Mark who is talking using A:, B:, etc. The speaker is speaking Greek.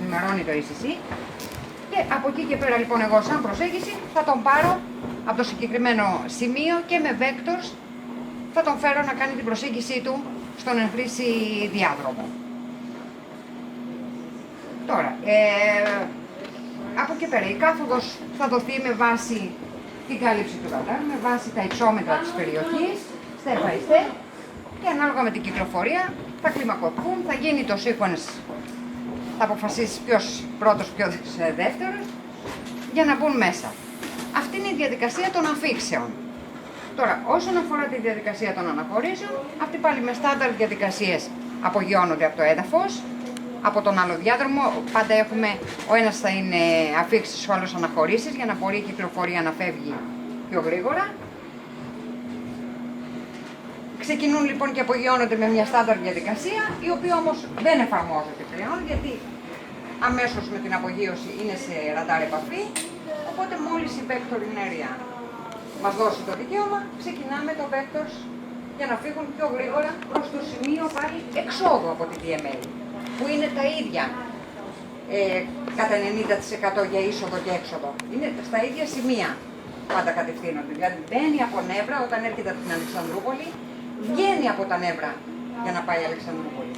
A: ενημερώνει το ECC. Και από εκεί και πέρα λοιπόν εγώ σαν προσέγγιση θα τον πάρω από το συγκεκριμένο σημείο και με vectors θα τον φέρω να κάνει την προσέγγιση του στον εν χρήση διάδρομο. Τώρα, από εκεί πέρα η κάθοδος θα δοθεί με βάση την κάλυψη του ραντάρ, με βάση τα υψόμετρα της περιοχής, step by step, και ανάλογα με την κυκλοφορία θα κλιμακωθούν, θα γίνει το sequence, θα αποφασίσει ποιος πρώτος, ποιος δεύτερος, για να μπουν μέσα. Αυτή είναι η διαδικασία των αφήξεων. Τώρα, όσον αφορά τη διαδικασία των αναχωρήσεων, αυτοί πάλι με στάνταρ διαδικασίες απογειώνονται από το έδαφος, από τον άλλο διάδρομο. Πάντα έχουμε, ο ένας θα είναι αφήξεις, ο άλλος αναχωρήσεις, για να μπορεί η κυκλοφορία να φεύγει πιο γρήγορα. Ξεκινούν λοιπόν και απογειώνονται με μια στάνταρ διαδικασία, η οποία όμως δεν εφαρμόζεται πλέον, γιατί αμέσως με την απογείωση είναι σε ραντάρ επαφή, οπότε μόλις η vector inertia μας δώσει το δικαίωμα, ξεκινάμε το vectors για να φύγουν πιο γρήγορα προς το σημείο πάλι εξόδου από τη DMA, που είναι τα ίδια κατά 90% για είσοδο και έξοδο. Είναι στα ίδια σημεία πάντα κατευθύνονται. Δηλαδή μπαίνει από νεύρα όταν έρχεται από την Αλεξανδρούπολη, βγαίνει από τα νεύρα για να πάει η Αλεξανδρούπολη.